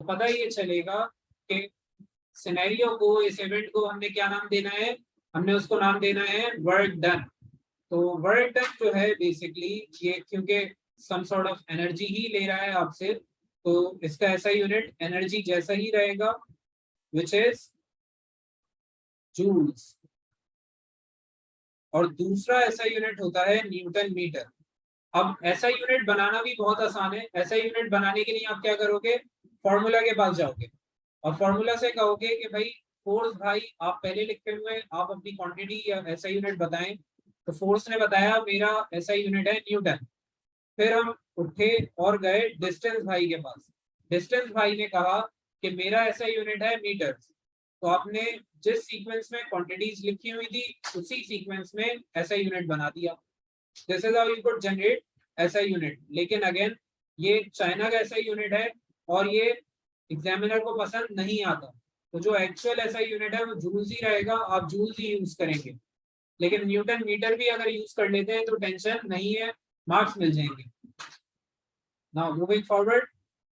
तो पता ये चलेगा कि सिनेरियो को, इस इवेंट को हमने क्या नाम देना है, हमने उसको नाम देना है वर्क डन। तो वर्क डन जो है बेसिकली ये, क्योंकि सम सॉर्ट ऑफ एनर्जी ही ले रहा है आपसे, तो इसका ऐसा यूनिट एनर्जी जैसा ही रहेगा, विच इज जूल्स। और दूसरा ऐसा यूनिट होता है न्यूटन मीटर। अब ऐसा यूनिट बनाना भी बहुत आसान है। ऐसा यूनिट बनाने के लिए आप क्या करोगे, फॉर्मूला के पास जाओगे और फॉर्मूला से कहोगे कि भाई फोर्स, भाई आप पहले लिखे हुए आप अपनी क्वांटिटी या ऐसा यूनिट बताएं। तो फोर्स ने बताया मेरा ऐसा यूनिट है न्यूटन। फिर हम उठे और गए डिस्टेंस भाई के पास। डिस्टेंस भाई ने कहा कि मेरा ऐसा यूनिट है मीटर। तो आपने जिस सीक्वेंस में क्वांटिटीज लिखी हुई थी उसी सीक्वेंस में ऐसा यूनिट बना दिया। This is how you could generate ऐसा यूनिट। लेकिन अगेन ये चाइना का ऐसा यूनिट है और ये एग्जामिनर को पसंद नहीं आता। तो जो एक्चुअल ऐसा यूनिट है वो जूल्स ही रहेगा, आप जूल्स ही यूज करेंगे। लेकिन न्यूटन मीटर भी अगर यूज कर लेते हैं तो टेंशन नहीं है, मार्क्स मिल जाएंगे। नाउ मूविंग फॉरवर्ड,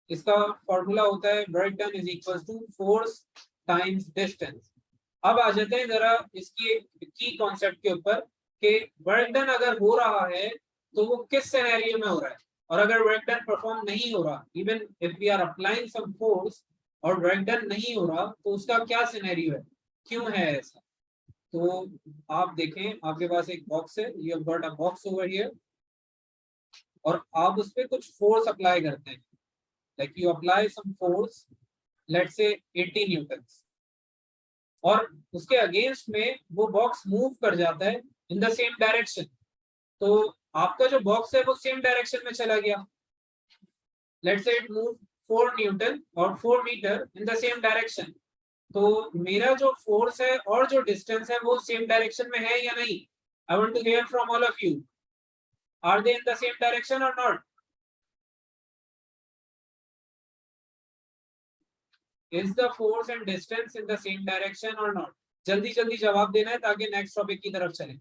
इसका फॉर्मूला होता है work done is equal to force times distance. अब आ जाते हैं जरा इसकी की कॉन्सेप्ट के ऊपर कि वर्क डन अगर हो रहा है तो वो किस सिनेरियो में हो रहा है, और अगर वर्क डन परफॉर्म नहीं हो रहा, even if we are applying some force और वर्क डन नहीं हो रहा, तो उसका क्या सिनेरियो है, क्यों है ऐसा। तो आप देखें आपके पास एक बॉक्स है, you have got a box over here, और आप उस पर कुछ फोर्स अप्लाई करते हैं। Like you apply some force, let's say 80 Newton's, और उसके अगेंस्ट में वो बॉक्स मूव कर जाता है इन द सेम डायरेक्शन। तो आपका जो बॉक्स है वो सेम डायरेक्शन में चला गया। Let's say it move 4 newton और 4 metre in the same direction. तो मेरा जो फोर्स है और जो डिस्टेंस है वो सेम डायरेक्शन में है या नहीं। I want to hear from all of you, are they in the same direction or not? Is the force and distance in the same direction or not? जल्दी जल्दी जवाब देना है ताकि नेक्स्ट टॉपिक की तरफ चलें।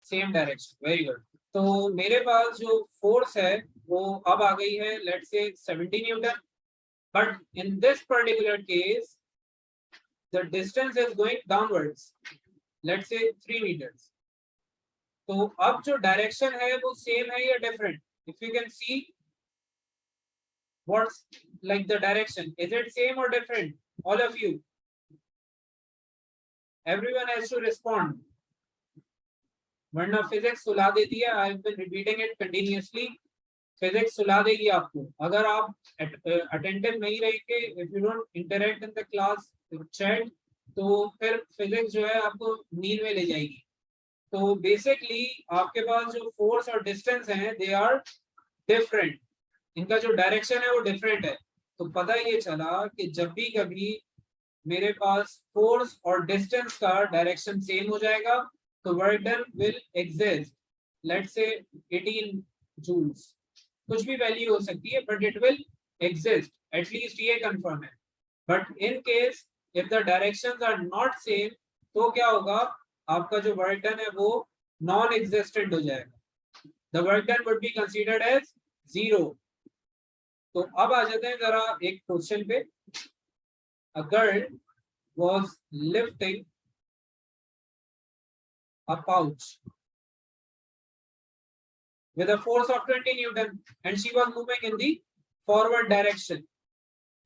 Same direction, very good. तो मेरे पास जो फोर्स है वो अब आ गई है let's say 70 newton, but in this particular case the distance is going downwards, let's say 3 metres. तो अब जो डायरेक्शन है वो सेम है या different? If you can see what's like the direction, is it same or different? All of you, everyone has to respond, वरना physics सुला देती है। I have been repeating it continuously. Physics सुला देगी आपको अगर आप अटेंटिव नहीं रहेंगे, if you don't interact in the class chat, तो फिर फिजिक्स जो है आपको नींद में ले जाएगी। तो बेसिकली आपके पास जो फोर्स और डिस्टेंस है दे आर डिफरेंट, इनका जो डायरेक्शन है वो डिफरेंट है। तो पता ये चला कि जब भी कभी मेरे पास फोर्स और डिस्टेंस का डायरेक्शन सेम हो जाएगा तो work done will exist, let's say 18 joules. कुछ भी वैल्यू हो सकती है but it will exist, at least ये कंफर्म है। But in case if the directions are not same तो क्या होगा, आपका जो वर्क डन है वो नॉन एग्जिस्टेंट हो जाएगा। The work done would be considered as 0। तो अब आ जाते हैं जरा एक क्वेश्चन पे। A girl was lifting a pouch with a force of 20 Newton and she was moving in the forward direction.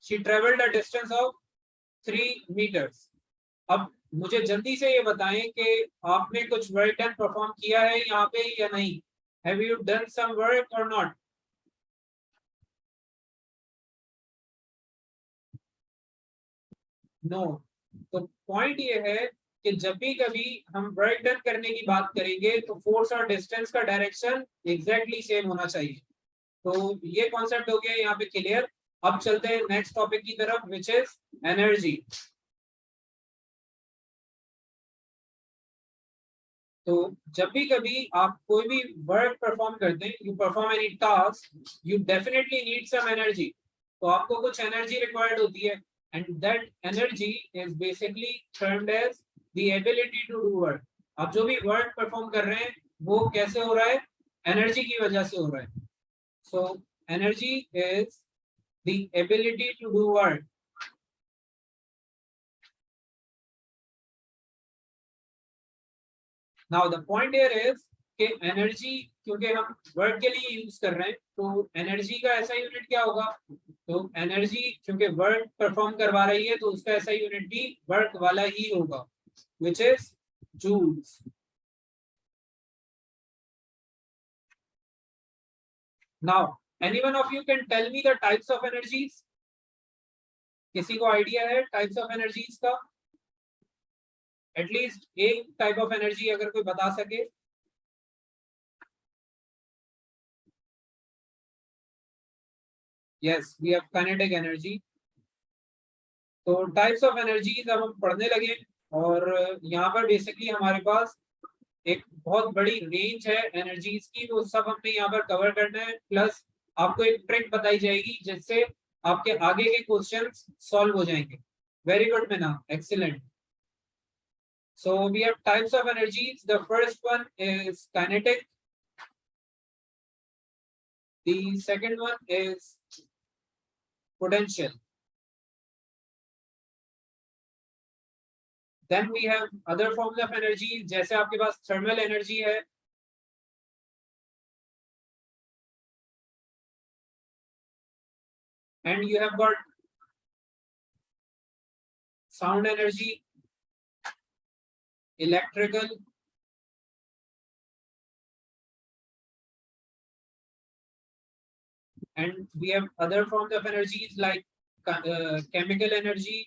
She traveled a distance of 3 meters. अब मुझे जल्दी से ये बताएं कि आपने कुछ वर्क डन परफॉर्म किया है यहाँ पे या नहीं। Have you done some work or not? No. तो पॉइंट ये है कि जब भी कभी हम वर्क डन करने की बात करेंगे तो फोर्स और डिस्टेंस का डायरेक्शन एग्जैक्टली सेम होना चाहिए। तो ये कॉन्सेप्ट हो गया यहाँ पे क्लियर। अब चलते हैं नेक्स्ट टॉपिक की तरफ विच इज एनर्जी। तो जब भी कभी आप कोई भी वर्क परफॉर्म करते हैं, you perform any task, you definitely need some energy. तो आपको कुछ एनर्जी रिक्वायर्ड होती है and that energy is basically termed as the ability to do work. आप जो भी वर्क परफॉर्म कर रहे हैं वो कैसे हो रहा है, एनर्जी की वजह से हो रहा है। So energy is the ability to do work. Now the point here is कि एनर्जी क्योंकि हम वर्क के लिए यूज कर रहे हैं, तो एनर्जी का ऐसा यूनिट क्या होगा, तो एनर्जी क्योंकि वर्क परफॉर्म करवा रही है तो उसका ऐसा यूनिट भी वर्क वाला ही होगा, which is joules. Now, any one of you can tell me the types of energies? किसी को आइडिया है टाइप्स ऑफ एनर्जीज का? एटलीस्ट एक टाइप ऑफ एनर्जी अगर कोई बता सके। Yes, we have kinetic energy. तो टाइप्स ऑफ एनर्जीज अब हम पढ़ने लगे, और यहाँ पर बेसिकली हमारे पास एक बहुत बड़ी रेंज है एनर्जीज की, वो सब हमने यहाँ पर कवर करना है। प्लस आपको एक ट्रिक बताई जाएगी जिससे आपके आगे के क्वेश्चंस सॉल्व हो जाएंगे। Very good Meena, excellent. So we have types of energies. The first one is kinetic. The second one is potential. Then we have other forms of energy, जैसे आपके पास thermal energy है, and you have got sound energy, electrical, and we have other forms of energies like chemical energy,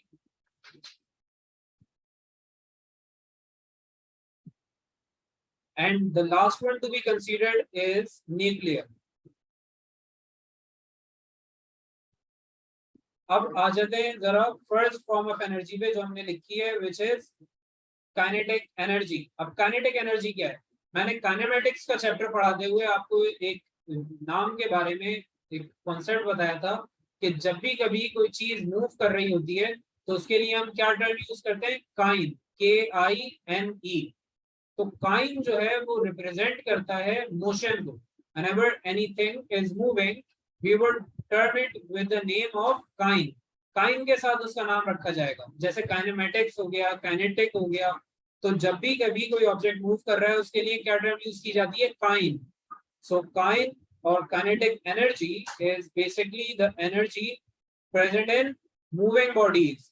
and the last one to be considered is nuclear. अब आ जाते हैं जरा first form of energy पे जो हमने लिखी है, विच इज काइनेटिक एनर्जी। अब काइनेटिक एनर्जी क्या है, मैंने काइनेमेटिक्स का चैप्टर पढ़ाते हुए आपको एक नाम के बारे में एक कॉन्सेप्ट बताया था कि जब भी कभी कोई चीज मूव कर रही होती है तो उसके लिए हम क्या टर्म यूज करते हैं, काइन, KINE। तो काइन जो है वो रिप्रेजेंट करता है मोशन को। whenever anything is moving we would term it with the name of kine. Kine के साथ उसका नाम रखा जाएगा, जैसे काइनेमेटिक्स हो गया, काइनेटिक हो गया। तो जब भी कभी कोई ऑब्जेक्ट मूव कर रहा है उसके लिए क्या टर्म यूज की जाती है, काइन। सो काइन और kinetic energy is basically the energy present in moving bodies,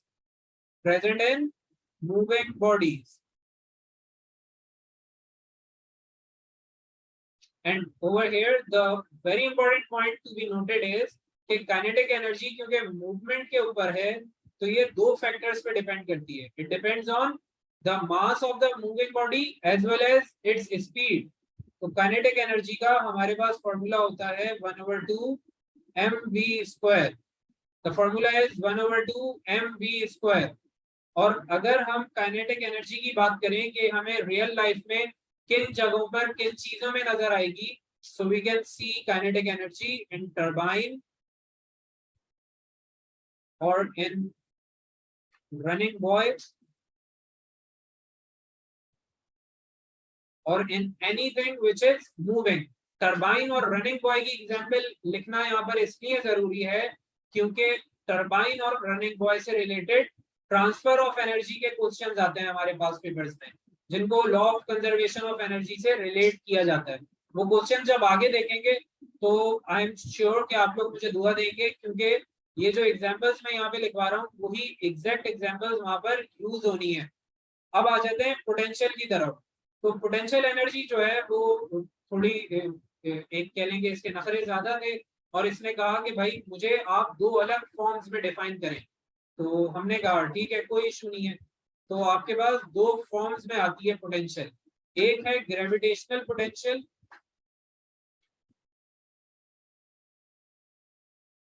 present in moving bodies. And over here the very important point to be noted is कि काइनेटिक एनर्जी क्योंकि movement के ऊपर है तो ये दो फैक्टर्स पे डिपेंड करती है। It depends on the mass of the moving body as well as its speed. तो काइनेटिक एनर्जी का हमारे पास फॉर्मूला होता है 1/2 mv²। The formula is 1/2 mv²। और अगर हम काइनेटिक एनर्जी की बात करें कि हमें रियल लाइफ में किन जगहों पर किन चीजों में नजर आएगी, so we can see kinetic energy in turbine और इन रनिंग बॉय और in anything which is moving. Turbine और रनिंग बॉय की एग्जांपल लिखना यहाँ पर इसलिए जरूरी है क्योंकि टरबाइन और रनिंग बॉय से रिलेटेड ट्रांसफर ऑफ एनर्जी के क्वेश्चंस आते हैं हमारे पास पेपर्स में, जिनको law of conservation of energy से रिलेट किया जाता है। वो क्वेश्चन जब आगे देखेंगे तो आई एम श्योर कि आप लोग मुझे दुआ देंगे, क्योंकि ये जो एग्जांपल्स मैं यहाँ पे लिखवा रहा हूँ वही एग्जैक्ट एग्जांपल्स वहां पर यूज होनी है। अब आ जाते हैं पोटेंशियल की तरफ। तो पोटेंशियल एनर्जी जो है वो थोड़ी एक कह लेंगे इसके नखरे ज्यादा थे, और इसने कहा कि भाई मुझे आप दो अलग फॉर्म्स में डिफाइन करें। तो हमने कहा ठीक है, कोई इशू नहीं है। तो आपके पास दो फॉर्म्स में आती है पोटेंशियल, एक है ग्रेविटेशनल पोटेंशियल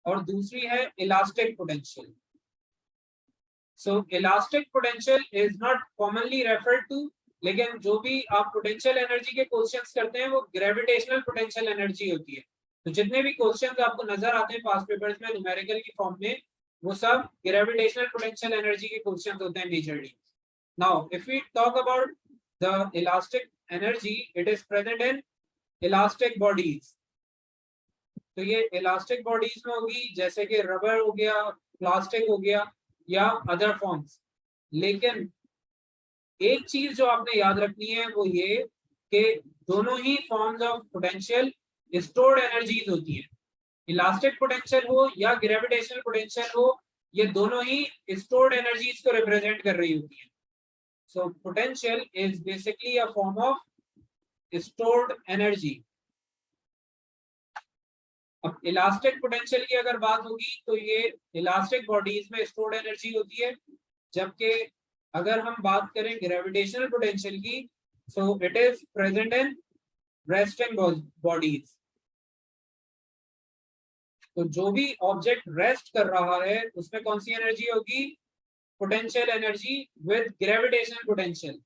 और दूसरी है elastic potential. So elastic potential is not commonly referred to, लेकिन जो भी आप पोटेंशियल एनर्जी के क्वेश्चंस करते हैं वो ग्रेविटेशनल पोटेंशियल एनर्जी होती है। तो जितने भी क्वेश्चंस आपको नजर आते हैं पास्ट पेपर्स में न्यूमेरिकल की फॉर्म में, वो सब ग्रेविटेशनल पोटेंशियल एनर्जी के क्वेश्चंस होते हैं majorly. Now if we talk about the elastic energy, it is present in elastic bodies. तो ये इलास्टिक बॉडीज में होगी, जैसे कि रबर हो गया, प्लास्टिक हो गया या अदर फॉर्म्स। लेकिन एक चीज जो आपने याद रखनी है वो ये कि दोनों ही forms of potential stored energies होती है। इलास्टिक पोटेंशियल हो या ग्रेविटेशनल पोटेंशियल हो, ये दोनों ही स्टोर्ड एनर्जीज को रिप्रेजेंट कर रही होती है। So potential is basically a form of stored energy. अब इलास्टिक पोटेंशियल की अगर बात होगी तो ये इलास्टिक बॉडीज में स्टोर्ड एनर्जी होती है, जबकि अगर हम बात करें ग्रेविटेशनल पोटेंशियल की, सो it is present in resting bodies. तो जो भी ऑब्जेक्ट रेस्ट कर रहा है उसमें कौन सी एनर्जी होगी? Potential energy with gravitational potential.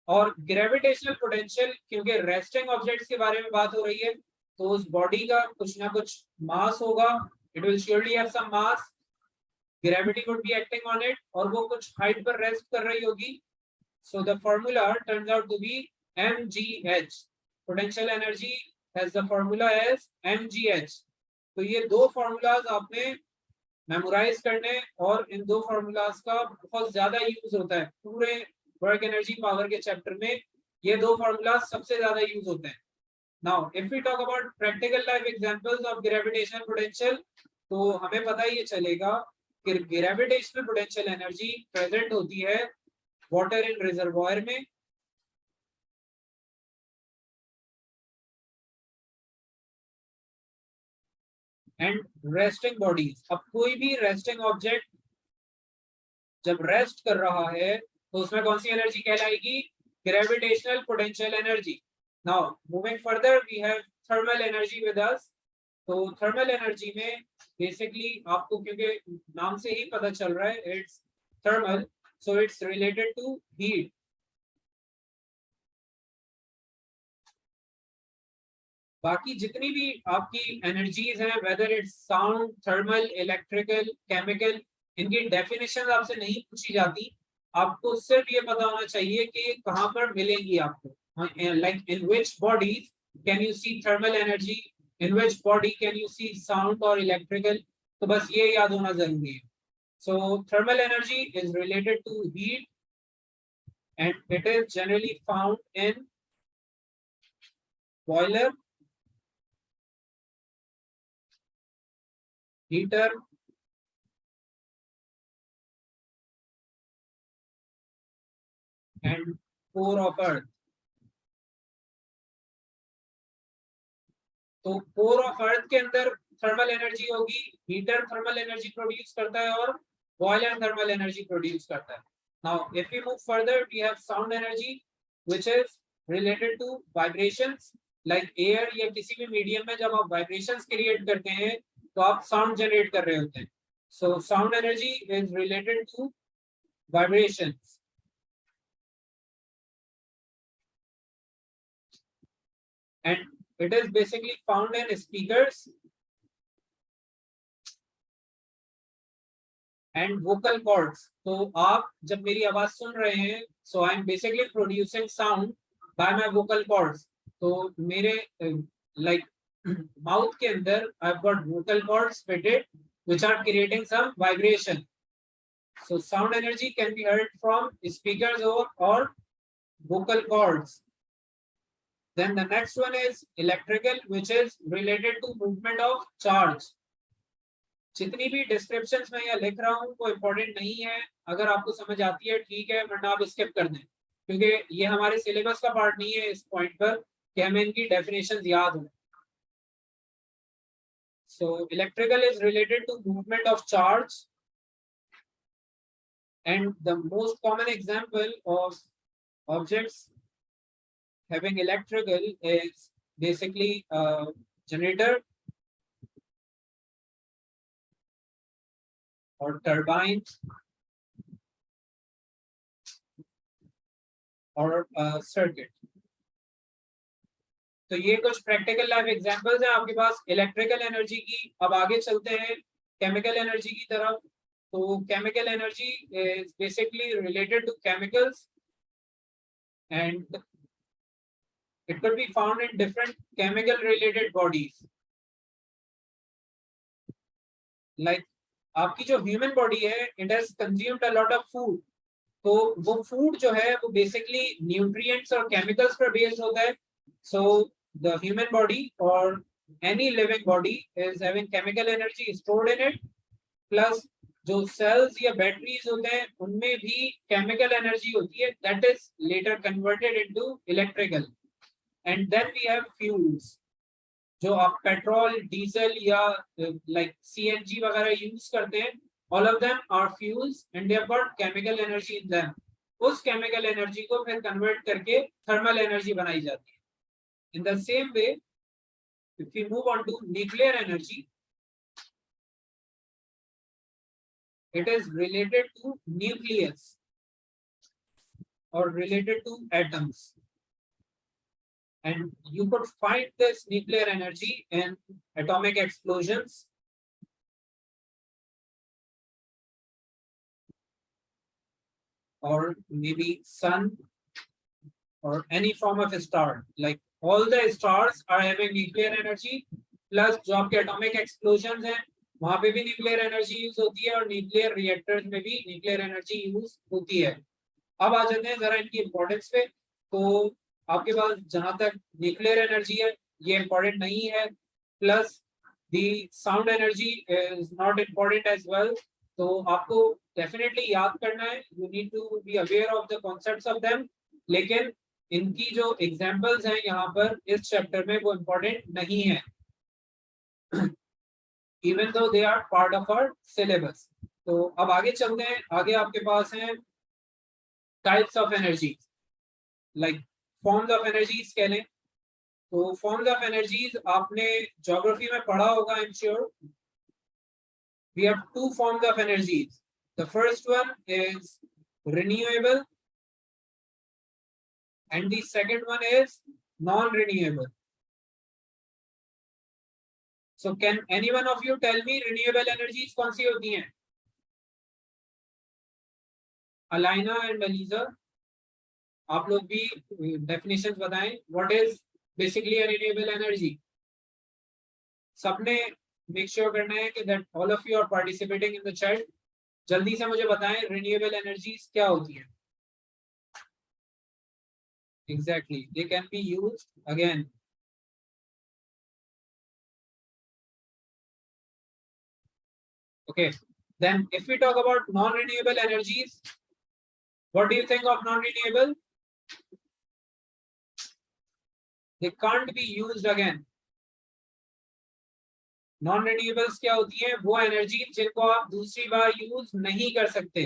और ग्रेविटेशनल पोटेंशियल, क्योंकि रेस्टिंग ऑब्जेक्ट्स के बारे में बात हो रही है, तो उस बॉडी का कुछ ना कुछ मास होगा, it will surely have some mass, gravity would be acting on it, और वो कुछ हाइट पर रेस्ट कर रही होगी। So the formula turns out to be mgh। Potential energy has the formula as mgh। तो ये दो फॉर्मूलाज आपने मेमोराइज करने, और इन दो फॉर्मूलाज का बहुत ज्यादा यूज होता है पूरे वर्क एनर्जी पावर के चैप्टर में। ये दो फॉर्मूलाज सबसे ज्यादा यूज होते हैं। Now if we talk about practical life examples of gravitational potential, तो हमें पता ही चलेगा कि ग्रेविटेशनल पोटेंशियल एनर्जी प्रेजेंट होती है वाटर इन रिजर्वॉयर में, एंड रेस्टिंग बॉडीज। अब कोई भी रेस्टिंग ऑब्जेक्ट जब रेस्ट कर रहा है तो उसमें कौन सी एनर्जी कहलाएगी? Gravitational potential energy. Now moving further, we have thermal energy with us. तो थर्मल एनर्जी में बेसिकली आपको, क्योंकि नाम से ही पता चल रहा है it's thermal, so it's related to heat. बाकी जितनी भी आपकी एनर्जीज हैं, whether it's sound, thermal, electrical, chemical, इनकी डेफिनेशन आपसे नहीं पूछी जाती। आपको सिर्फ ये पता होना चाहिए कि कहाँ पर मिलेंगी आपको, like in which body can you see thermal energy, in which body can you see sound और इलेक्ट्रिकल। तो बस ये याद होना जरूरी है। So thermal energy is related to heat and it is generally found in boiler, heater, and core of earth। तो core of earth के अंदर थर्मल एनर्जी होगी, हीटर थर्मल एनर्जी प्रोड्यूस करता है और बॉयलर थर्मल एनर्जी प्रोड्यूस करता है। Now if we move further, we have sound energy which is related to vibrations, like air या किसी भी मीडियम में जब आप वाइब्रेशंस क्रिएट करते हैं तो आप साउंड जनरेट कर रहे होते हैं। So sound energy is related to vibrations. And it is basically found in speakers and vocal cords। तो आप जब मेरी आवाज सुन रहे हैं, so I am basically producing sound by my vocal cords। तो मेरे like mouth के अंदर I've got vocal cords fitted which are creating some vibration। So sound energy can be heard from speakers or vocal cords। Then the next one is electrical, which is related to movement of charge। जितनी भी descriptions में यहाँ लिख रहा हूँ वो important नहीं है, अगर आपको समझ आती है ठीक है, वरना आप स्किप कर दें, क्योंकि ये हमारे सिलेबस का पार्ट नहीं है इस पॉइंट पर कि हमें इनकी डेफिनेशन याद हो। So electrical is related to movement of charge, and the most common example of objects having electrical is basically a generator or turbine or a circuit। तो ये कुछ प्रैक्टिकल लाइफ एग्जांपल्स हैं आपके पास इलेक्ट्रिकल एनर्जी की। अब आगे चलते हैं केमिकल एनर्जी की तरफ। तो chemical energy is basically related to chemicals and it could be found in different chemical related bodies. Like आपकी जो ह्यूमन बॉडी है, it has consumed a lot of food. तो वो फूड जो है वो बेसिकली न्यूट्रिएंट्स और केमिकल्स पर बेस्ड होता है. सो द ह्यूमन बॉडी और any living body is having chemical energy stored in it, plus जो सेल्स या बैटरीज होते हैं उनमें भी केमिकल एनर्जी होती है, that is later converted into electrical. And then we have fuels, जो आप पेट्रोल, डीजल या लाइक सीएनजी वगैरह यूज करते हैं. All of them are fuels and they have got chemical energy in them. उस chemical energy को फिर convert करके thermal energy बनाई जाती है. In the same way, if we move on to nuclear energy, it is related to nucleus or related to atoms. And you could find this nuclear energy in atomic explosions. Or maybe sun or any form of star. Like all the stars are having nuclear energy, plus जो आपके atomic explosions हैं वहाँ पे भी nuclear energy use होती है और nuclear reactors में भी nuclear energy use होती है. अब आ जाते हैं जरा इनकी importance पे. तो आपके पास जहाँ तक nuclear energy है ये important नहीं है, plus the sound energy is not important as well. तो आपको डेफिनेटली याद करना है, you need to be aware of the concepts of them. लेकिन इनकी जो एग्जांपल्स हैं यहाँ पर इस चैप्टर में वो इम्पोर्टेंट नहीं है, even though they are part of our syllabus. तो अब आगे चलते हैं. आगे आपके पास हैं types of energy, like forms of energies कह लें. तो फॉर्म्स ऑफ एनर्जीज आपने ज्योग्राफी में पढ़ा होगा, I am sure. We have two forms of energies. The first one is renewable and the second one is non-renewable. So can any one of you tell me renewable energies कौन सी होती हैं? Alina and Aliza, आप लोग भी definitions बताएं. What is basically a renewable energy? सबने make sure करना है कि that all of you are participating in the chat. जल्दी से मुझे बताएं रिन्यूएबल एनर्जीज क्या होती है. Exactly, they can be used again. Okay, then if we talk about non renewable energies, what do you think of non renewable? They can't be used again. Non renewables क्या होती है? वो energy जिनको आप दूसरी बार यूज नहीं कर सकते.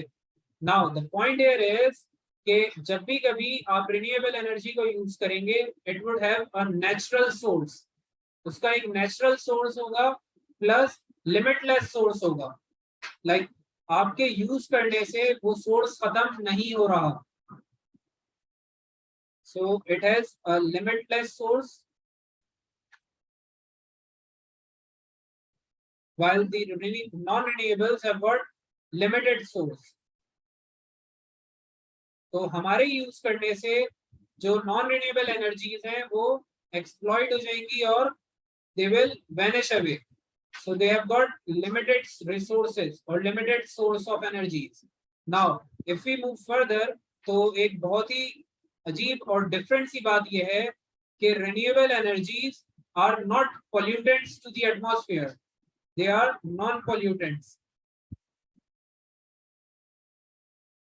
Now the point here is कि जब भी कभी आप रिन्यूएबल एनर्जी को यूज करेंगे, it would have a natural source. उसका एक नेचुरल सोर्स होगा प्लस लिमिटलेस सोर्स होगा. लाइक आपके यूज करने से वो सोर्स खत्म नहीं हो रहा. So it has a limitless source, while the non-renewables have got limited source. तो हमारे यूज करने से जो नॉन रिन्यूएबल एनर्जीज हैं वो एक्सप्लॉइट हो जाएंगी और they will vanish away. So they have got limited resources और limited source of energies. Now if we move further, तो एक बहुत ही अजीब और डिफरेंट सी बात यह है कि renewable energies are not pollutants to the atmosphere. They are non-pollutants.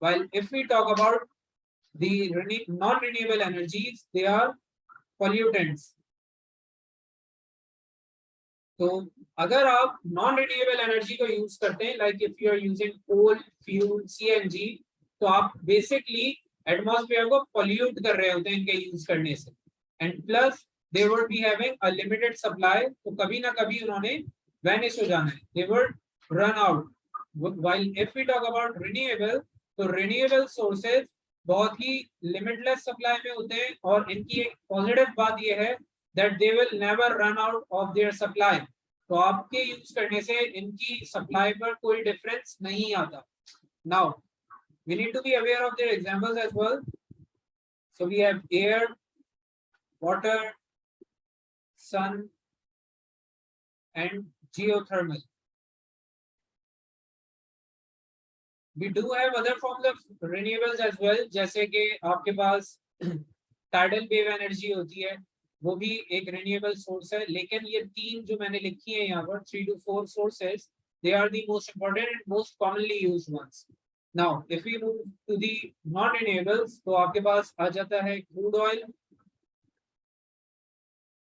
While if we talk about the non-renewable energies, they are pollutants. तो अगर आप non-renewable energy को use करते हैं, like if you are using coal, fuel, CNG, तो आप basically atmosphere को pollute कर रहे होते हैं इनके use करने से. And plus they would be having a limited supply. तो कभी ना कभी उन्होंने वैनिश हो जाना है. They would run out. While if we talk about renewable, तो renewable sources बहुत ही limitless supply में होते हैं और इनकी एक पॉजिटिव बात ये है that they will never run out of their supply. तो आपके यूज करने से इनकी सप्लाई पर कोई डिफरेंस नहीं आता. Now we need to be aware of their examples as well. So we have air, water, sun and geothermal. We do have other forms of renewables as well, जैसे कि आपके पास टाइडल वेव एनर्जी होती है, वो भी एक renewable source है। लेकिन ये तीन जो मैंने लिखी है यहाँ पर 3 to 4 sources, they are the most important and most commonly used ones. Now if we move to the non renewables, तो आपके पास आ जाता है crude oil,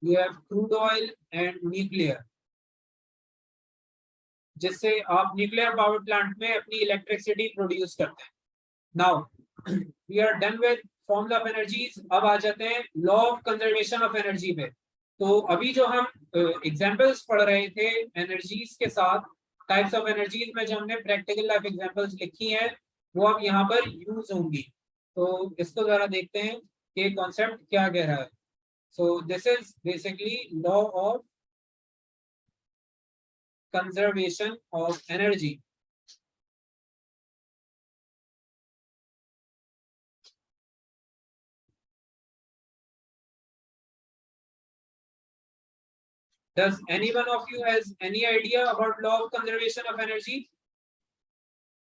you have crude oil and nuclear, जिससे आप न्यूक्लियर पावर प्लांट में अपनी electricity produce करते हैं। Now we are done with forms of energies. अब आ जाते हैं law of conservation of energy पे। तो अभी जो हम एग्जांपल्स पढ़ रहे थे एनर्जीज के साथ, टाइप्स ऑफ एनर्जीज में जो हमने प्रैक्टिकल लाइफ एग्जांपल्स लिखी हैं, वो अब यहाँ पर यूज होंगी। तो इसको जरा देखते हैं कि कॉन्सेप्ट क्या कह रहा है। So this is basically law of conservation of energy. Does any one of you has any idea about law of conservation of energy?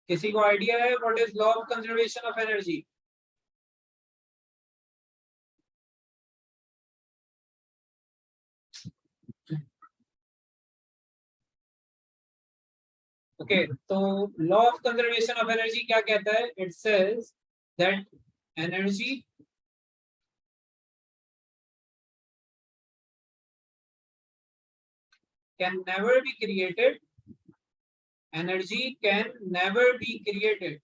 किसी को आइडिया है what is law of conservation of energy? Okay, तो law of conservation of energy क्या कहता है? It says that energy can never be created. Energy can never be created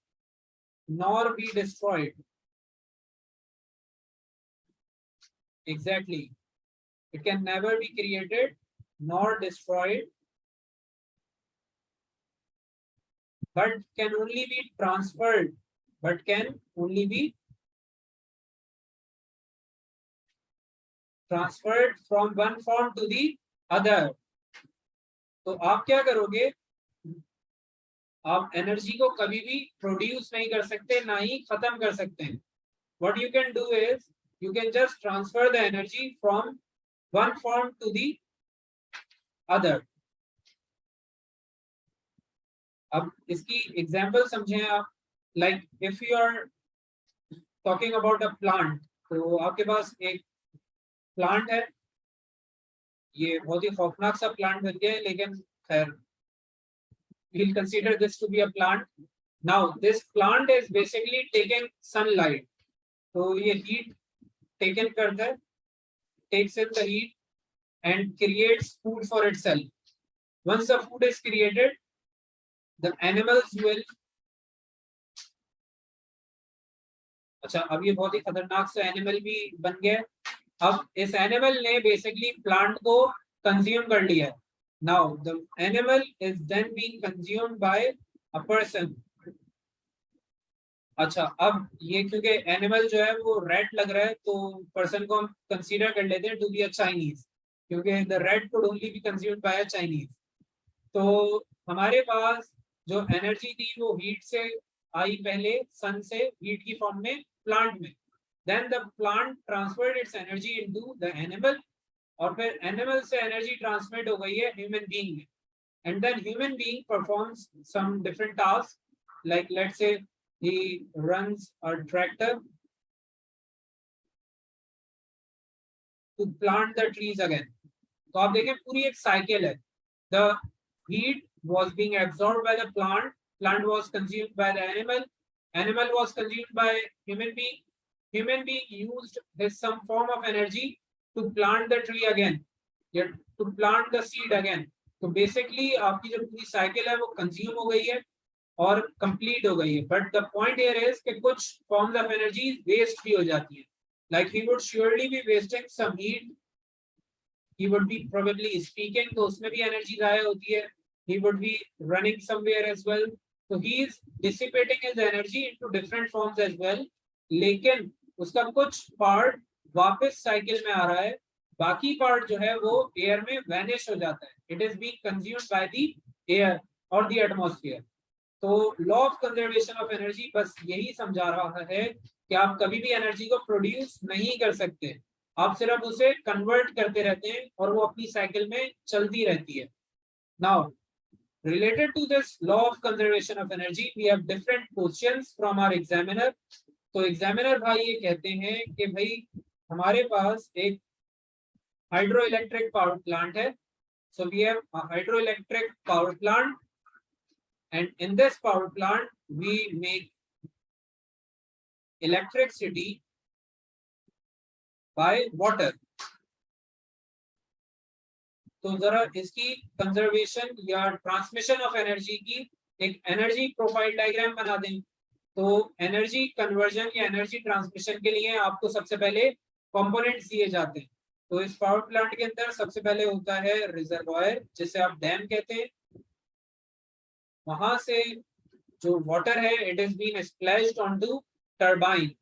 nor be destroyed. Exactly. It can never be created nor destroyed, but can only be transferred. But can only be transferred from one form to the other. तो आप क्या करोगे? आप energy को कभी भी produce नहीं कर सकते, ना ही खत्म कर सकते हैं। What you can do is you can just transfer the energy from one form to the other. अब इसकी एग्जांपल समझें आप। Like if you are talking about a plant, तो आपके पास एक प्लांट है, ये बहुत ही खौफनाक सा प्लांट बन गया है, लेकिन खैर we'll consider this to be a plant. Now this plant is basically taking sunlight, तो ये heat taken करता है, takes in the heat and creates food for itself. Once the food is created, the animals will, अच्छा अब ये बहुत ही खतरनाक सा एनिमल भी बन गया। अब इस एनिमल ने बेसिकली प्लांट को कंज्यूम कर लिया है। Now the animal is then being consumed by a person. अच्छा अब ये क्योंकि एनिमल जो है वो रेड लग रहा है, तो पर्सन को हम कंसीडर कर लेते हैं टू बी अ चाइनीज, क्योंकि the red could only be consumed by a Chinese. तो हमारे पास जो एनर्जी थी वो हीट से आई, पहले सन से हीट की फॉर्म में प्लांट में, then the plant transferred its energy into the animal, और फिर एनिमल से एनर्जी ट्रांसमिट हो गई है ह्यूमन बीइंग में, and then human being performs some different task, like let's say he runs a tractor to plant the trees again. तो आप देखें पूरी एक साइकिल है। The heat was being absorbed by the plant, plant was consumed by the animal, animal was consumed by human being, human being used this some form of energy to plant the tree again, yeah, to plant the seed again. तो basically आपकी जो पूरी cycle है वो consume हो गई है और कंप्लीट हो गई है। But the point here is कि कुछ फॉर्म्स ऑफ एनर्जी वेस्ट भी हो जाती है। Like he would surely be wasting some heat, he would be probably speaking, तो उसमें भी एनर्जी जाया होती है। He would be running somewhere as well, तो he is dissipating his energy into different forms as well, लेकिन उसका कुछ पार्ट वापस साइकिल में आ रहा है, बाकी पार्ट जो है वो एयर में वैनिश हो जाता है। It is being consumed by the air और द एटमॉस्फेयर। तो law of conservation of energy बस यही समझा रहा है कि आप कभी भी एनर्जी को प्रोड्यूस नहीं कर सकते, आप सिर्फ उसे कन्वर्ट करते रहते हैं और वो अपनी साइकिल में चलती रहती है। Now related to this law of conservation of energy, we have different questions from our examiner. तो एग्जामिनर भाई ये कहते हैं कि भाई हमारे पास एक हाइड्रो इलेक्ट्रिक पावर प्लांट है. So we have a hydroelectric power plant, and in this power plant we make electricity by water. तो जरा इसकी कंजर्वेशन या ट्रांसमिशन ऑफ एनर्जी की एक एनर्जी प्रोफाइल डायग्राम बना दें. तो एनर्जी कन्वर्जन या एनर्जी ट्रांसमिशन के लिए आपको सबसे पहले कंपोनेंट्स दिए जाते हैं. तो इस पावर प्लांट के अंदर सबसे पहले होता है रिजर्वायर, जिसे आप डैम कहते हैं. वहां से जो वाटर है it is been splashed onto turbine,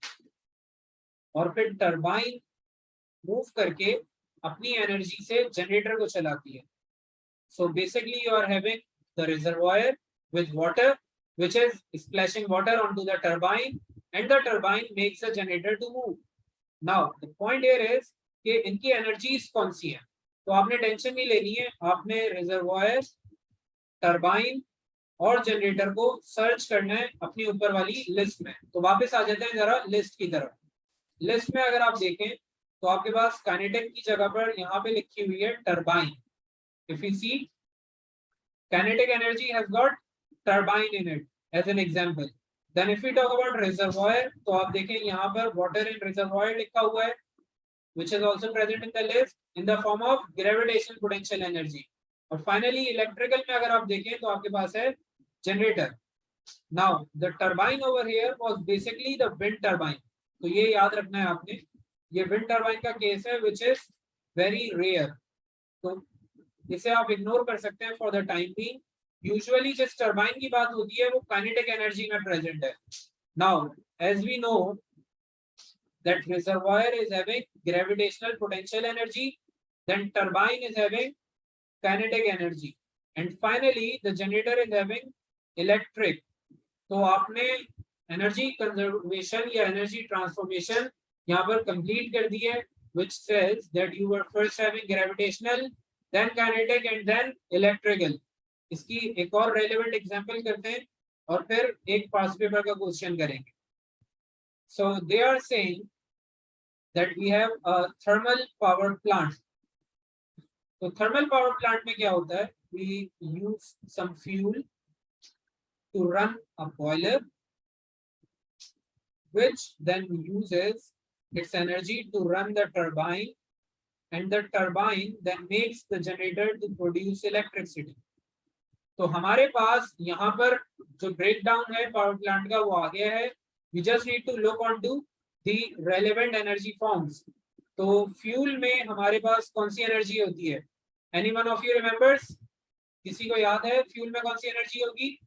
और फिर टरबाइन मूव करके अपनी एनर्जी से जनरेटर को चलाती है. So basically you are having the reservoir with water which is splashing water onto the turbine, and the turbine makes the generator to move. Now the point here is कि इनकी energies कौन सी हैं. तो आपने tension नहीं लेनी है, आपने रिजर्वायर, टरबाइन और जनरेटर को सर्च करना है अपनी ऊपर वाली लिस्ट में. तो वापस आ जाते हैं जरा लिस्ट की तरफ. लिस्ट में अगर आप देखें तो आपके पास काइनेटिक की जगह पर यहाँ पे लिखी हुई है turbine. If you see kinetic energy has got turbine in it as an example. Then if we talk about reservoir, तो आप देखें यहाँ पर water in reservoir लिखा हुआ है, which is also present in the list in the form of gravitational potential energy. और finally electrical में अगर आप देखें तो आपके पास है generator. Now the turbine over here was basically the wind turbine. तो ये याद रखना है आपने, ये wind turbine का केस है which is very rare. तो इसे आप इग्नोर कर सकते हैं for the time being. Usually जिस टरबाइन की बात होती है वो काइनेटिक एनर्जी में प्रेजेंट है. Now as we know that reservoir is having gravitational potential energy, then turbine is having kinetic energy, and finally the generator is having electric. तो आपने एनर्जी कंजर्वेशन या एनर्जी ट्रांसफॉर्मेशन यहाँ पर complete कर दी है, which says that you were first having gravitational, then kinetic and then electrical. इसकी एक और रेलेवेंट एग्जांपल करते हैं और फिर एक पास्ट पेपर का क्वेश्चन करेंगे. So they are saying that we have a thermal power plant. तो thermal power plant में क्या होता है, we use some fuel to run a boiler which then uses its energy to run the turbine, and the turbine then makes the generator to produce electricity. तो हमारे पास यहाँ पर जो ब्रेकडाउन है पावर प्लांट का वो आ गया है. We just need to look onto the relevant energy forms. तो फ्यूल में हमारे पास कौन सी एनर्जी होती है? Anyone of you remembers? किसी को याद है फ्यूल में कौन सी एनर्जी होगी?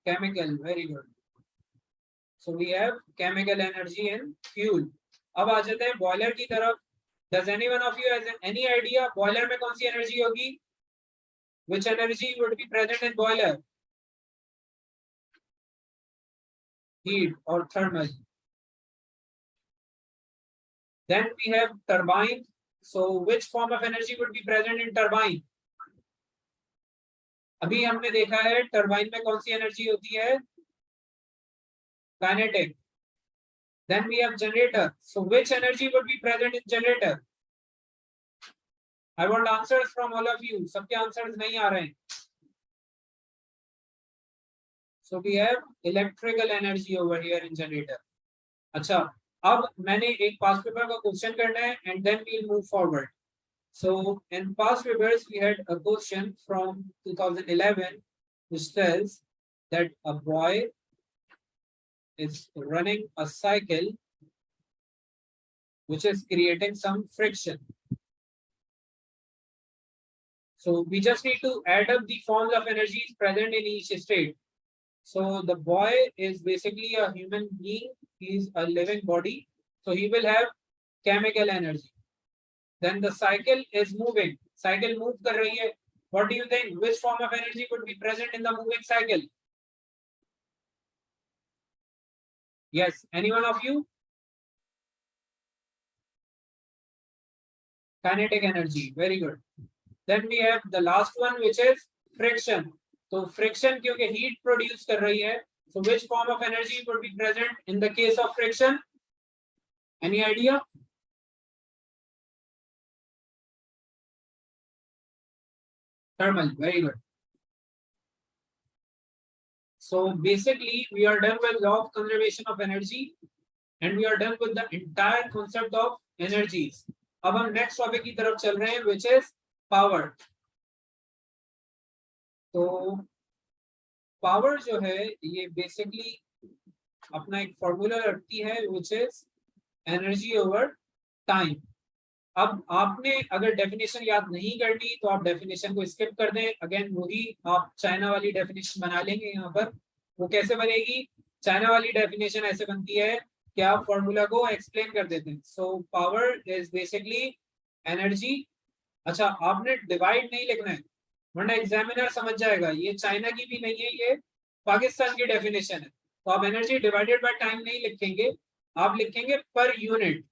Chemical, very good. So we have chemical energy in fuel. अब आ जाते हैं बॉयलर की तरफ. Does anyone of you has any idea boiler में कौन सी एनर्जी होगी? Which energy would be present in boiler? Heat or thermal. Then we have turbine. So which form of energy would be present in turbine? अभी हमने देखा है turbine में कौन सी एनर्जी होती है? Kinetic. Then we have generator. So which energy would be present in generator? I want answers from all of you. सबके आंसर्स नहीं आ रहे हैं. So we have electrical energy over here in generator. अच्छा, अब मैंने एक पास्ट पेपर का question करना है and then we'll move forward. So in past papers we had a question from 2011 which says that a boy is running a cycle which is creating some friction. So we just need to add up the forms of energies present in each state. So the boy is basically a human being. He is a living body. So he will have chemical energy. Then the cycle is moving. Cycle move कर रही है. What do you think? Which form of energy could be present in the moving cycle? Yes, any one of you? Kinetic energy, very good. Then we have the last one, which is friction. So friction क्योंकि heat produce कर रही है, so which form of energy would be present in the case of friction? Any idea? Thermal, very good. So basically, we are done with law of conservation of energy, and we are done with the entire concept of energies. अब हम next topic की तरफ चल रहे हैं, which is power. तो power जो है ये basically अपना एक फॉर्मूला रखती है, which is energy over time. अब आपने अगर डेफिनेशन याद नहीं करनी तो आप डेफिनेशन को स्किप कर दें. अगेन वही आप चाइना वाली डेफिनेशन बना लेंगे. यहाँ पर वो कैसे बनेगी? चाइना वाली डेफिनेशन ऐसे बनती है कि आप फॉर्मूला को एक्सप्लेन कर देते हैं. So power is basically energy. अच्छा, आपने डिवाइड नहीं लिखना है वरना एग्जामिनर समझ जाएगा ये चाइना की भी नहीं है, ये पाकिस्तान की डेफिनेशन है. तो आप एनर्जी डिवाइडेड बाय टाइम नहीं लिखेंगे, आप लिखेंगे पर यूनिट.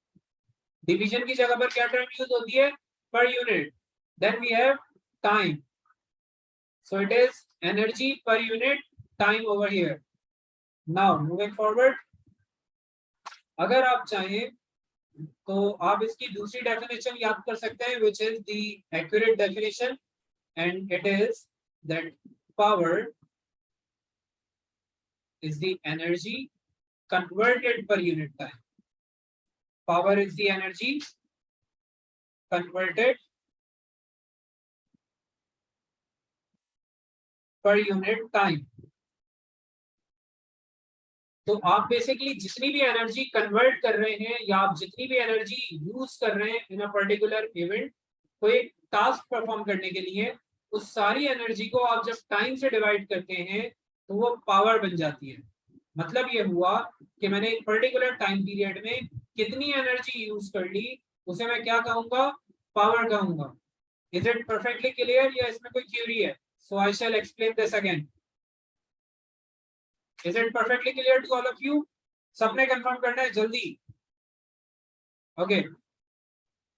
डिवीजन की जगह पर क्या टर्म यूज होती है? Per unit. Then we have time. So it is energy per unit time over here. Now moving forward, अगर आप चाहें तो आप इसकी दूसरी डेफिनेशन याद कर सकते हैं, which is the accurate definition, and it is that power is the energy converted per unit time. Power is the energy converted per unit time. तो आप बेसिकली जितनी भी एनर्जी कन्वर्ट कर रहे हैं या आप जितनी भी एनर्जी यूज कर रहे हैं इन अ पर्टिकुलर इवेंट, कोई टास्क परफॉर्म करने के लिए, उस सारी एनर्जी को आप जब टाइम से डिवाइड करते हैं तो वो पावर बन जाती है. मतलब ये हुआ कि मैंने एक पर्टिकुलर टाइम पीरियड में कितनी एनर्जी यूज कर ली, उसे मैं क्या कहूंगा? पावर कहूंगा. इज इट परफेक्टली क्लियर या इसमें कोई क्यूरी है? So I shall explain this again. Is it perfectly clear to all of you? सबने कंफर्म करना है जल्दी. Okay.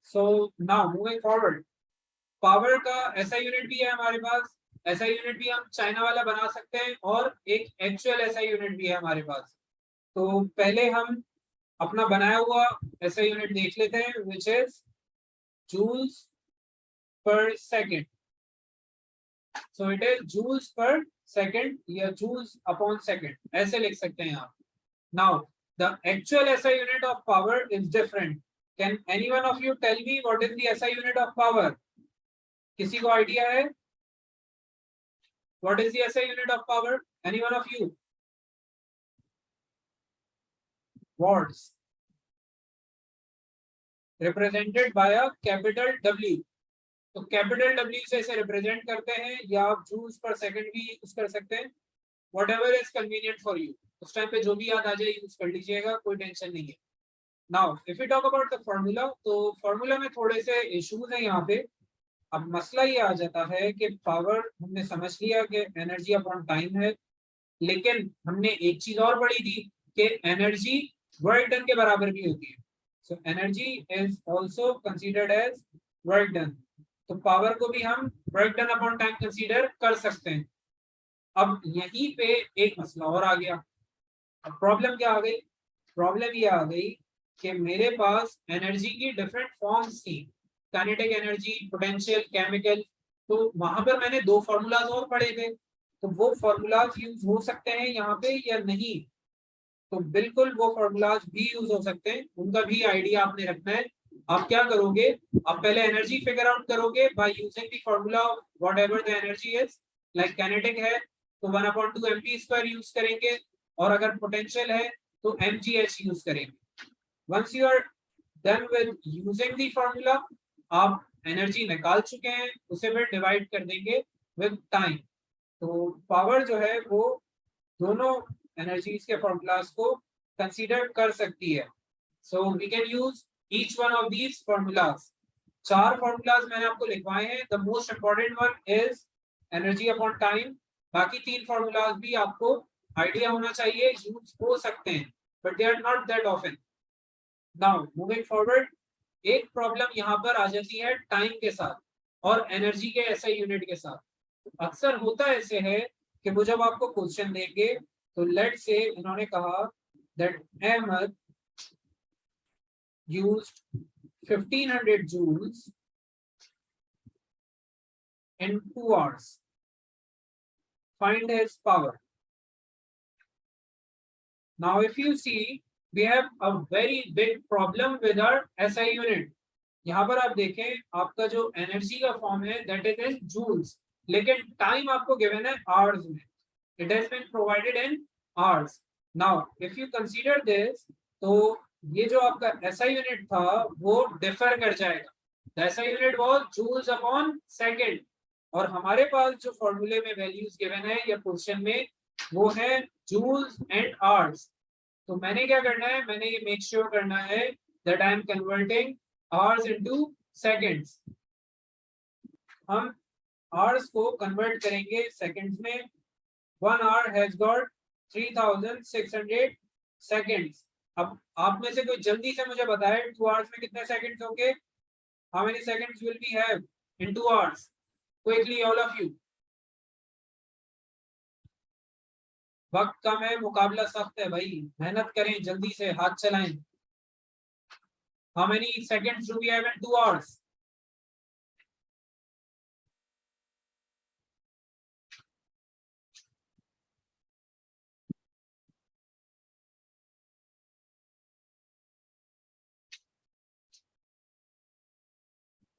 So now moving forward, power का ऐसा यूनिट भी है हमारे पास. ऐसा यूनिट भी हम चाइना वाला बना सकते हैं और एक एक्चुअल ऐसा यूनिट भी है हमारे पास. तो पहले हम अपना बनाया हुआ ऐसा यूनिट देख लेते हैं, which is joules per second. So it is joules per second या joules upon second, ऐसे लिख सकते हैं आप. Now the actual SI unit of power is different. Can any one of you tell me what is the SI unit of power? किसी को idea है? What is the SI unit of power? Any one of you? Watts. Represented by a capital W. तो capital W से इसे represent करते हैं या आप जूल्स पर सेकंड भी यूज कर सकते हैं. Whatever is convenient for you. उस टाइम पे जो भी याद आ जाए यूज कर लीजिएगा, कोई टेंशन नहीं है. Now if you talk about the formula, तो फॉर्मूला में थोड़े से इश्यूज हैं यहाँ पे. अब मसला ये आ जाता है कि पावर हमने समझ लिया कि एनर्जी अपॉन टाइम है, लेकिन हमने एक चीज और पढ़ी थी कि एनर्जी वर्क डन के बराबर भी होती है. So energy is also considered as work done. तो पावर को भी हम work done upon time consider कर सकते हैं. अब यहीं पे एक मसला और आ गया. अब प्रॉब्लम क्या आ गई? प्रॉब्लम ये आ गई कि मेरे पास एनर्जी की डिफरेंट फॉर्म्स थी. Kinetic energy, potential, chemical. तो वहां पर मैंने दो फॉर्मूलाज और पढ़े थे. तो वो फॉर्मूलाज यूज हो सकते हैं यहाँ पे या नहीं? तो बिल्कुल वो फॉर्मूलाज भी यूज हो सकते हैं, उनका भी आइडिया आपने रखना है. आप क्या करोगे? आप पहले एनर्जी फिगर आउट करोगे by using the formula whatever the energy is. Like kinetic है तो 1/2 mp² यूज करेंगे, और अगर पोटेंशियल है तो mgh यूज करेंगे. Once you are done with using the formula, आप एनर्जी निकाल चुके हैं, उसे फिर डिवाइड कर देंगे विद टाइम. तो पावर जो है वो दोनों एनर्जीज के फॉर्मूलाज को कंसीडर कर सकती है. So we can use each one of these formulas. चार फॉर्मूलाज मैंने आपको लिखवाए हैं. The most important one is energy upon time. बाकी तीन फॉर्मूलाज भी आपको आइडिया होना चाहिए, यूज हो सकते हैं, but they are not that often. Now moving forward, एक प्रॉब्लम यहाँ पर आ जाती है टाइम के साथ और एनर्जी के एसआई यूनिट के साथ. अक्सर होता ऐसे है कि वो जब आपको क्वेश्चन देंगे तो लेट से इन्होंने कहा that Ahmad used 1500 joules in 2 hours. Find his power. Now if you see, we have a very big problem with our SI unit. यहाँ पर आप देखें, आपका जो एनर्जी का फॉर्म है दैट इज इन जूल्स, लेकिन टाइम आपको गिवन है आवर्स में. It has been provided in hours. Now if you consider this, तो ये जो आपका एसआई यूनिट था वो डिफर कर जाएगा. The SI unit was joules upon second, और हमारे पास जो फॉर्मूले में वैल्यूज गिवन है या क्वेश्चन में वो है जूल्स एंड आवर्स. तो मैंने क्या करना है, मैंने ये मेक श्योर करना है that I am converting hours into seconds. हम hours को कन्वर्ट करेंगे सेकंड्स में. 1 hour has got 3600 seconds. अब आप में से कोई जल्दी से मुझे बताए 2 hours में कितने सेकंड्स होंगे? How many seconds will we have in 2 hours? Quickly all of you. वक्त कम है, मुकाबला सख्त है भाई, मेहनत करें, जल्दी से हाथ चलाएं. How many seconds do we have in 2 hours?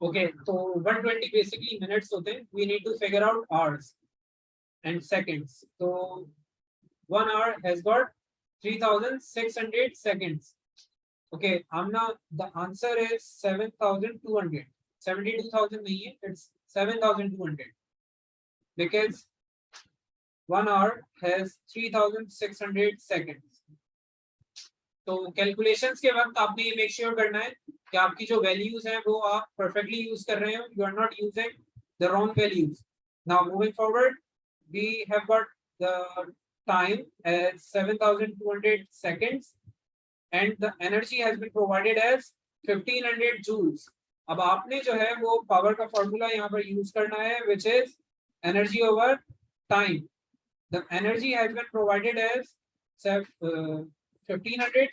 Okay, so 120 basically minutes होते हैं. We need to figure out hours and seconds. So 1 hour has got 3600 seconds. Okay, Amna, the answer is 7200. 72,000 नहीं है, it's 7200 because 1 hour has 3600 seconds. तो calculations के वक्त आपने ये make sure करना है कि आपकी जो वैल्यूज हैं वो आप परफेक्टली यूज कर रहे हो. You are not using the wrong values. Now moving forward, we have got the time as 7200 seconds and the energy has been provided as 1500 joules. अब आपने जो है वो पावर का फॉर्मूला यहाँ पर यूज करना है which is energy over time. The energy has been provided as 1500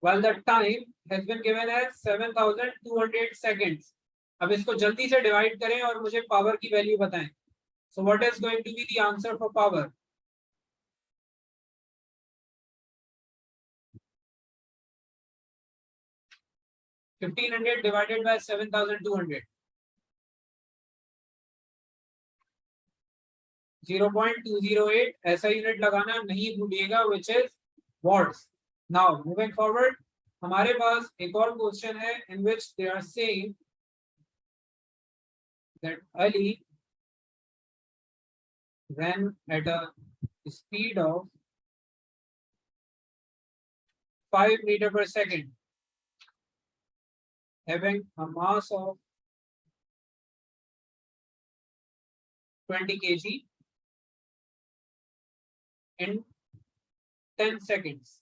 while the time has been given as 7200 seconds. अब इसको जल्दी से डिवाइड करें और मुझे पावर की वैल्यू बताएं. So what is going to be the answer for power? 1500 divided by 7200. 0.208 ऐसा यूनिट लगाना नहीं भूलिएगा, which is watts. Now moving forward, हमारे पास एक और क्वेश्चन है in which they are saying that Ali ran at a speed of 5 meter per second, having a mass of 20 kg in 10 seconds.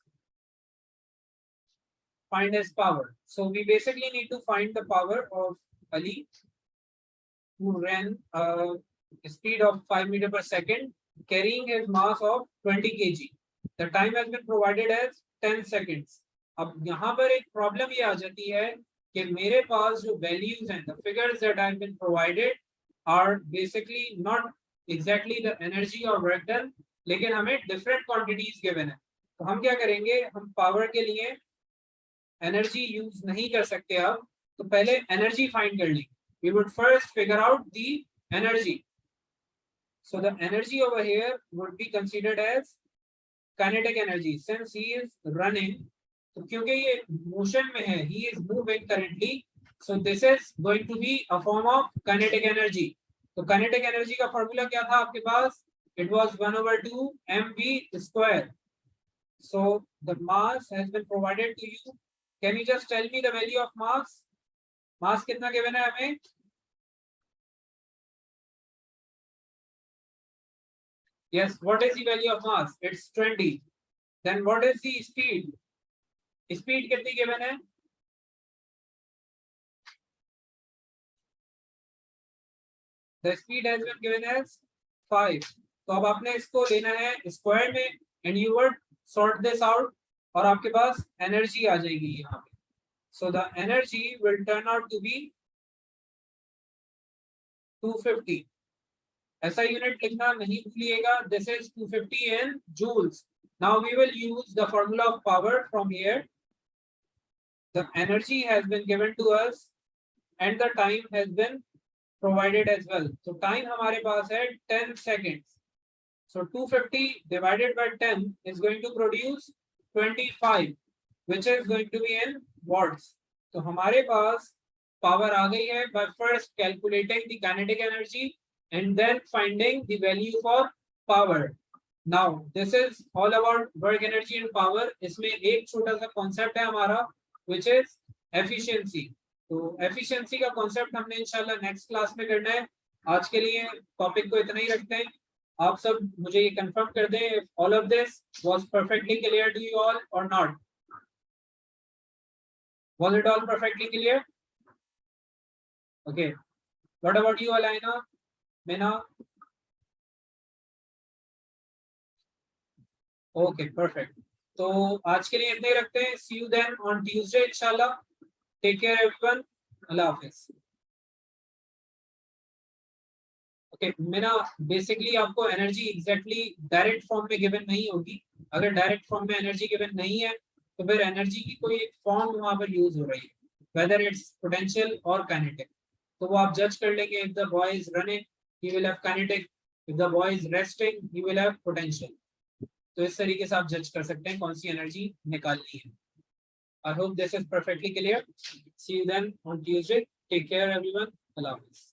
Find his power. So we basically need to find the power of Ali who ran a speed of 5 meter per second carrying his mass of 20 kg. The time has been provided as 10 seconds. अब यहाँ पर एक problem ये आ जाती है कि मेरे पास जो वैल्यूज हैं, the figures that have been provided are basically not exactly the energy or work done, लेकिन हमें different quantities given है. तो हम क्या करेंगे, हम पावर के लिए एनर्जी यूज नहीं कर सकते अब, तो पहले एनर्जी फाइंड कर लेंगे. We would first figure out the energy. So the energy over here would be considered as kinetic energy since he is running. तो क्योंकि ये मोशन में है, he is moving currently, so this is going to be a form of kinetic energy. तो kinetic energy का formula क्या था आपके पास? It was 1/2 mv square. So the mass has been provided to you. Can you just tell me the value of mass? मास कितना given है हमें? Yes, what is the value of mass? It's 20. Then what is the speed? Speed कितनी given है? The speed has been given as 5. तो अब आपने इसको लेना है स्क्वायर में and you would sort this out और आपके पास एनर्जी आ जाएगी यहाँ पे. So the energy will turn out to be 250. ऐसा यूनिट लिखना नहीं भूलिएगा. This is 250 in joules. Now we will use the formula of power from here. The energy has been given to us and the time has been provided as well. So time हमारे पास है 10 seconds. So 250 divided by 10 is going to produce 25, which is going to be in watts. तो हमारे पास power आ गई है by first calculating the kinetic energy and then finding the value for power. Now this is all about work, energy and power. इसमें एक छोटा सा concept है हमारा which is efficiency. तो efficiency का concept हमने इंशाल्लाह next class में करना है. आज के लिए टॉपिक को इतना ही रखते हैं. आप सब मुझे ये कंफर्म कर दें if all of this was perfectly clear to you all or not. Was it all perfectly clear? Okay. What about you, Alaina? Mina? Okay, perfect. तो आज के लिए इतना ही रखते हैं. See you then on Tuesday, इंशाल्लाह. Take care, everyone. अल्लाह हाफिज. Okay मेरा basically आपको एनर्जी एग्जैक्टली डायरेक्ट फॉर्म में गिवन नहीं होगी. अगर डायरेक्ट फॉर्म में एनर्जी गिवन नहीं है तो फिर एनर्जी की कोई एक फॉर्म वहां पर यूज हो रही है, वेदर इट्स पोटेंशियल और काइनेटिक. तो वो आप जज कर लेंगे. If the boy is running he will have kinetic, if the boy is resting he will have potential. तो इस तरीके से आप जज कर सकते हैं कौन सी एनर्जी निकालनी है. I hope this is perfectly clear. See you then on Tuesday. Take care everyone. अल्लाह हाफिज.